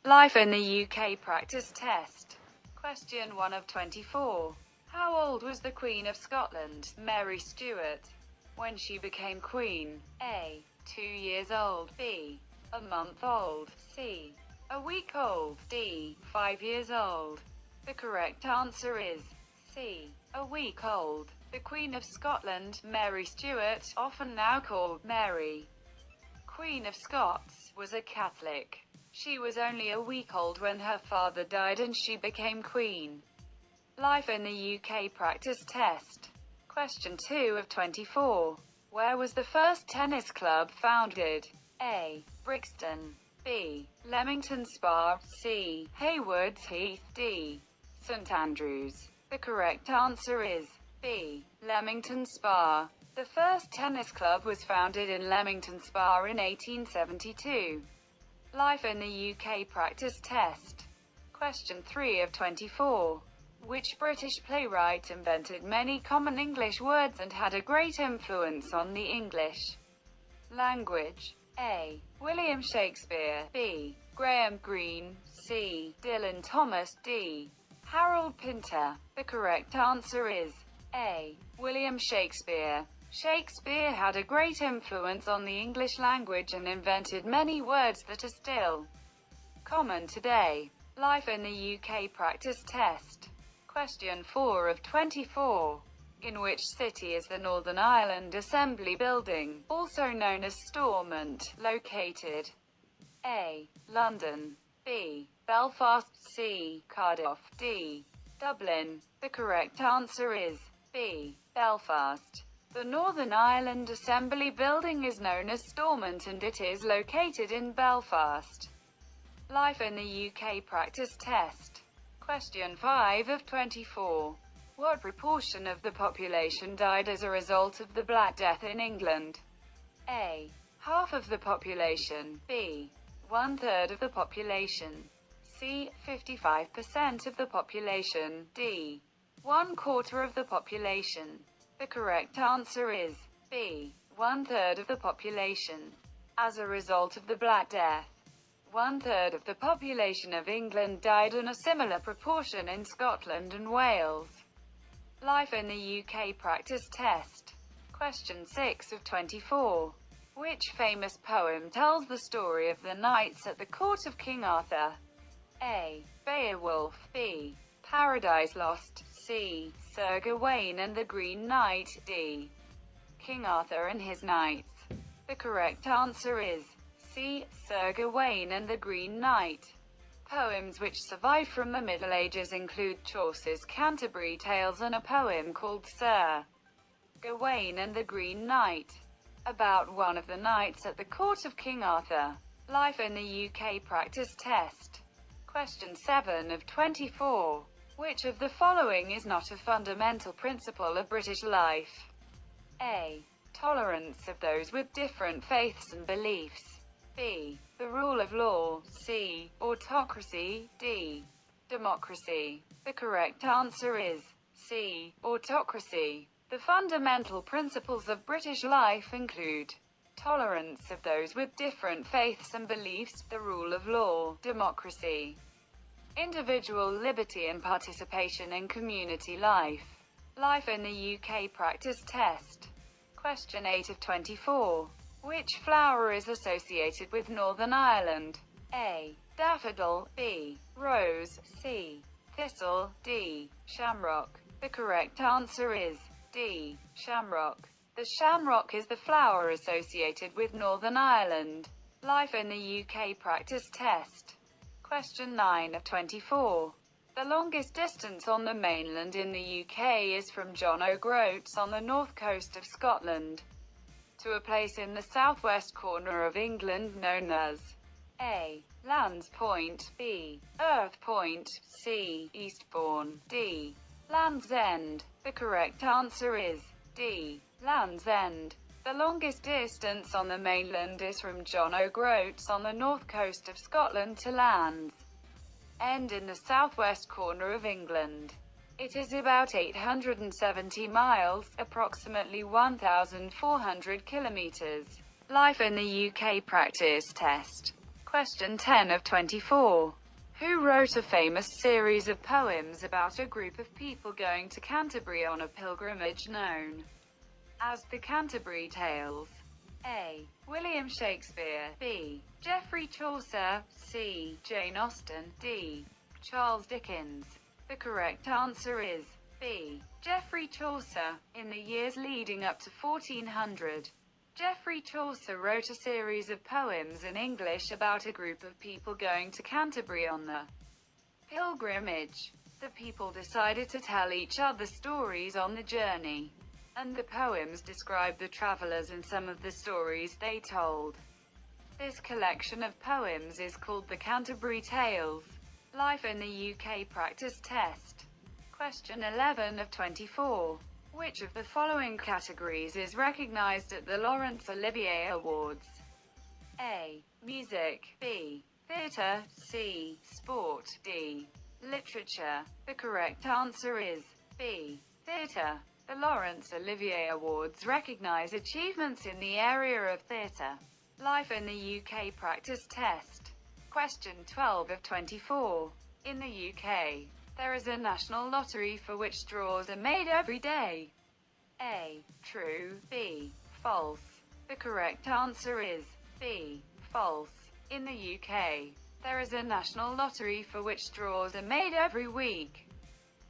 Life in the UK practice test. Question 1 of 24. How old was the Queen of Scotland, Mary Stuart, when she became Queen? A. 2 years old. B. A month old. C. A week old. D. 5 years old. The correct answer is C. A week old. The Queen of Scotland, Mary Stuart, often now called Mary, Queen of Scots, was a Catholic. She was only a week old when her father died and she became Queen. Life in the UK practice test. Question 2 of 24. Where was the first tennis club founded? A. Brixton. B. Leamington Spa. C. Haywards Heath. D. St Andrews. The correct answer is B. Leamington Spa. The first tennis club was founded in Leamington Spa in 1872. Life in the UK practice test. Question 3 of 24. Which British playwright invented many common English words and had a great influence on the English language? A. William Shakespeare. B. Graham Greene. C. Dylan Thomas. D. Harold Pinter. The correct answer is A. William Shakespeare. Shakespeare had a great influence on the English language and invented many words that are still common today. Life in the UK practice test. Question 4 of 24. In which city is the Northern Ireland Assembly Building, also known as Stormont, located? A. London. B. Belfast. C. Cardiff. D. Dublin. The correct answer is B. Belfast. The Northern Ireland Assembly Building is known as Stormont and it is located in Belfast. Life in the UK practice test. Question 5 of 24. What proportion of the population died as a result of the Black Death in England? A. Half of the population. B. 1/3 of the population. C. 55% of the population. D. 1/4 of the population. The correct answer is B. 1/3 of the population. As a result of the Black Death, 1/3 of the population of England died and a similar proportion in Scotland and Wales. Life in the UK practice test. Question 6 of 24. Which famous poem tells the story of the knights at the court of King Arthur? A. Beowulf. B. Paradise Lost. C. Sir Gawain and the Green Knight. D. King Arthur and his knights. The correct answer is C. Sir Gawain and the Green Knight. Poems which survive from the Middle Ages include Chaucer's Canterbury Tales and a poem called Sir Gawain and the Green Knight, about one of the knights at the court of King Arthur. Life in the UK practice test. Question 7 of 24. Which of the following is not a fundamental principle of British life? A. Tolerance of those with different faiths and beliefs. B. The rule of law. C. Autocracy. D. Democracy. The correct answer is C. Autocracy. The fundamental principles of British life include tolerance of those with different faiths and beliefs, the rule of law, democracy, individual liberty and participation in community life. Life in the UK practice test. Question 8 of 24. Which flower is associated with Northern Ireland? A. Daffodil. B. Rose. C. Thistle. D. Shamrock. The correct answer is D. Shamrock. The shamrock is the flower associated with Northern Ireland. Life in the UK practice test. Question 9 of 24. The longest distance on the mainland in the UK is from John O'Groats on the north coast of Scotland to a place in the southwest corner of England known as A. Land's Point. B. Earth Point. C. Eastbourne. D. Land's End. The correct answer is D. Land's End. The longest distance on the mainland is from John O'Groats on the north coast of Scotland to Land's End in the southwest corner of England. It is about 870 miles, approximately 1,400 kilometers. Life in the UK practice test. Question 10 of 24. Who wrote a famous series of poems about a group of people going to Canterbury on a pilgrimage known as the Canterbury Tales? A. William Shakespeare. B. Geoffrey Chaucer. C. Jane Austen. D. Charles Dickens. The correct answer is B. Geoffrey Chaucer. In the years leading up to 1400, Geoffrey Chaucer wrote a series of poems in English about a group of people going to Canterbury on the pilgrimage. The people decided to tell each other stories on the journey, and the poems describe the travelers and some of the stories they told. This collection of poems is called the Canterbury Tales. Life in the UK practice test. Question 11 of 24. Which of the following categories is recognized at the Laurence Olivier Awards? A. Music. B. Theatre. C. Sport. D. Literature. The correct answer is B. Theatre. The Laurence Olivier Awards recognize achievements in the area of theatre. Life in the UK practice test. Question 12 of 24. In the UK, there is a national lottery for which draws are made every day. A. True. B. False. The correct answer is B. False. In the UK, there is a national lottery for which draws are made every week.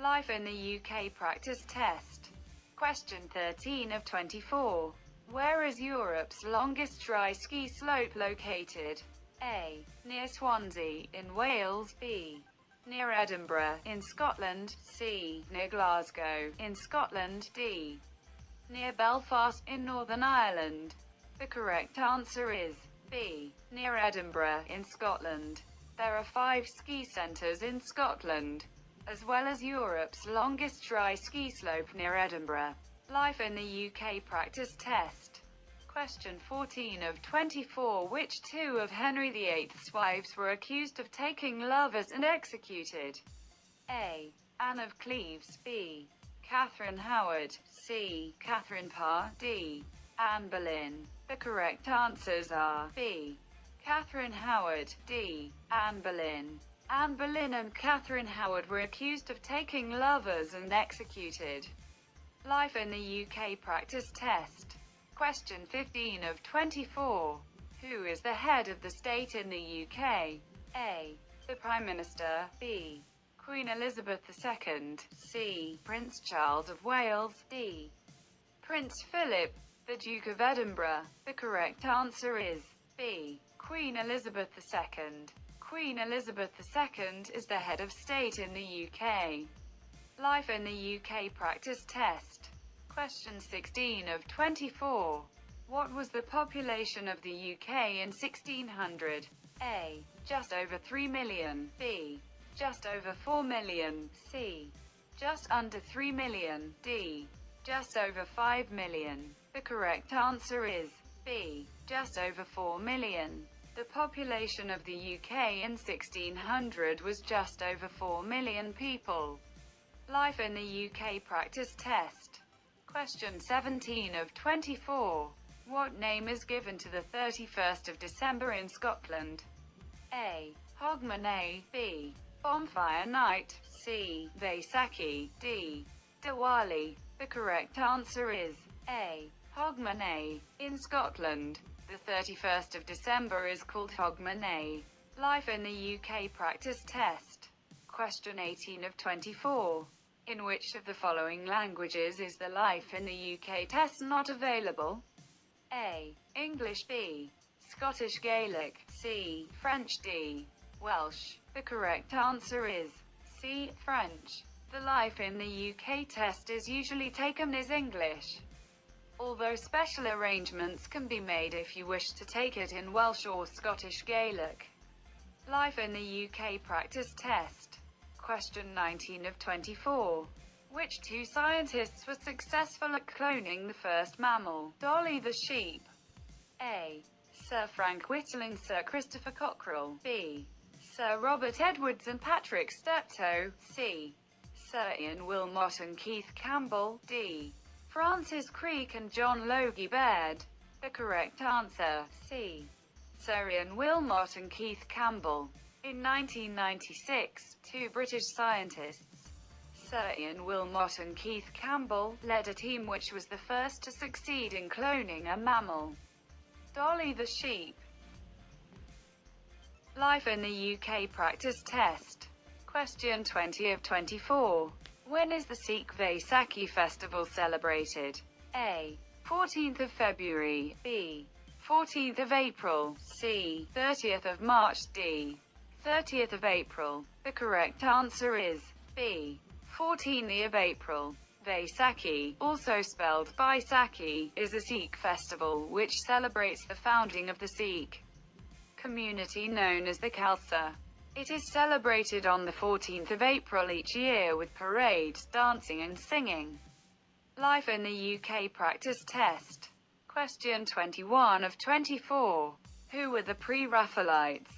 Life in the UK practice test. Question 13 of 24. Where is Europe's longest dry ski slope located? A. Near Swansea, in Wales. B. Near Edinburgh, in Scotland. C. Near Glasgow, in Scotland. D. Near Belfast, in Northern Ireland. The correct answer is B. Near Edinburgh, in Scotland. There are 5 ski centres in Scotland, as well as Europe's longest dry ski slope near Edinburgh. Life in the UK practice test. Question 14 of 24. Which 2 of Henry VIII's wives were accused of taking lovers and executed? A. Anne of Cleves. B. Catherine Howard. C. Catherine Parr. D. Anne Boleyn. The correct answers are B. Catherine Howard. D. Anne Boleyn. Anne Boleyn and Catherine Howard were accused of taking lovers and executed. Life in the UK practice test. Question 15 of 24. Who is the head of the state in the UK? A. The Prime Minister. B. Queen Elizabeth II. C. Prince Charles of Wales. D. Prince Philip, the Duke of Edinburgh. The correct answer is B. Queen Elizabeth II. Queen Elizabeth II is the head of state in the UK. Life in the UK practice test. Question 16 of 24. What was the population of the UK in 1600? A. Just over 3 million. B. Just over 4 million. C. Just under 3 million. D. Just over 5 million. The correct answer is B. Just over 4 million. The population of the UK in 1600 was just over 4 million people. Life in the UK practice test. Question 17 of 24. What name is given to the 31st of December in Scotland? A. Hogmanay. B. Bonfire Night. C. Vaisakhi. D. Diwali. The correct answer is A. Hogmanay. In Scotland, the 31st of December is called Hogmanay. Life in the UK practice test. Question 18 of 24. In which of the following languages is the Life in the UK test not available? A. English. B. Scottish Gaelic. C. French. D. Welsh. The correct answer is C. French. The Life in the UK test is usually taken as English, although special arrangements can be made if you wish to take it in Welsh or Scottish Gaelic. Life in the UK practice test. Question 19 of 24. Which 2 scientists were successful at cloning the first mammal, Dolly the sheep? A. Sir Frank Whittle, Sir Christopher Cockerell. B. Sir Robert Edwards and Patrick Steptoe. C. Sir Ian Wilmot and Keith Campbell. D. Francis Crick and John Logie Baird. The correct answer, C. Sir Ian Wilmot and Keith Campbell. In 1996, two British scientists, Sir Ian Wilmot and Keith Campbell, led a team which was the first to succeed in cloning a mammal, Dolly the sheep. Life in the UK practice test. Question 20 of 24. When is the Sikh Vaisakhi festival celebrated? A. 14th of February, B. 14th of April, C. 30th of March, D. 30th of April. The correct answer is B. 14th of April. Vaisakhi, also spelled Baisakhi, is a Sikh festival which celebrates the founding of the Sikh community known as the Khalsa. It is celebrated on the 14th of April each year with parades, dancing and singing. Life in the UK practice test. Question 21 of 24. Who were the Pre-Raphaelites?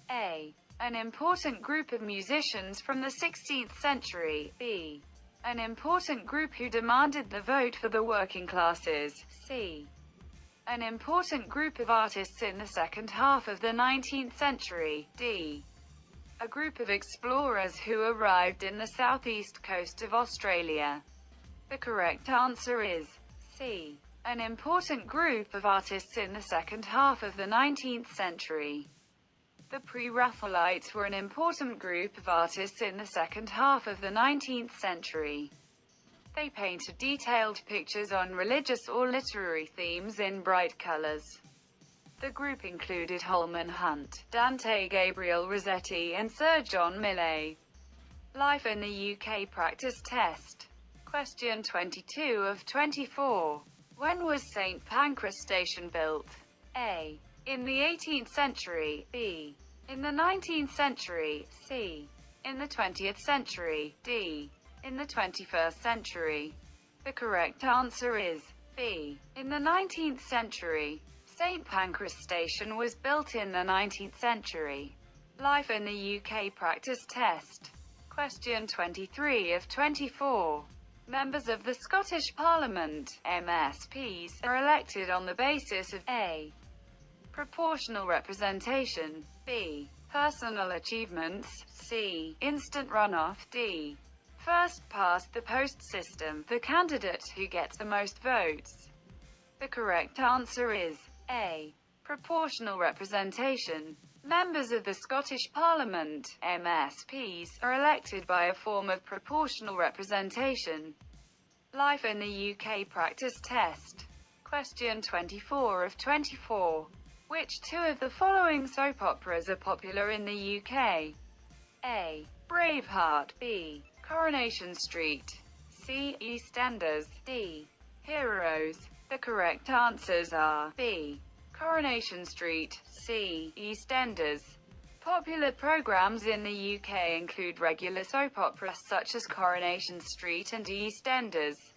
A. An important group of musicians from the 16th century. B. An important group who demanded the vote for the working classes. C. An important group of artists in the second half of the 19th century. D. A group of explorers who arrived in the southeast coast of Australia. The correct answer is C. An important group of artists in the second half of the 19th century. The Pre-Raphaelites were an important group of artists in the second half of the 19th century. They painted detailed pictures on religious or literary themes in bright colors. The group included Holman Hunt, Dante Gabriel Rossetti and Sir John Millais. Life in the UK practice test. Question 22 of 24. When was St Pancras Station built? A. In the 18th century, B. In the 19th century, C. In the 20th century, D. In the 21st century. The correct answer is B. In the 19th century. St Pancras Station was built in the 19th century. Life in the UK practice test. Question 23 of 24. Members of the Scottish Parliament, MSPs, are elected on the basis of A. Proportional representation, B. Personal achievements, C. Instant runoff, D. First past the post system, the candidate who gets the most votes. The correct answer is A. Proportional representation. Members of the Scottish Parliament, MSPs, are elected by a form of proportional representation. Life in the UK practice test. Question 24 of 24. Which two of the following soap operas are popular in the UK? A. Braveheart, B. Coronation Street, C. EastEnders, D. Heroes. The correct answers are B. Coronation Street, C. EastEnders. Popular programs in the UK include regular soap operas such as Coronation Street and EastEnders.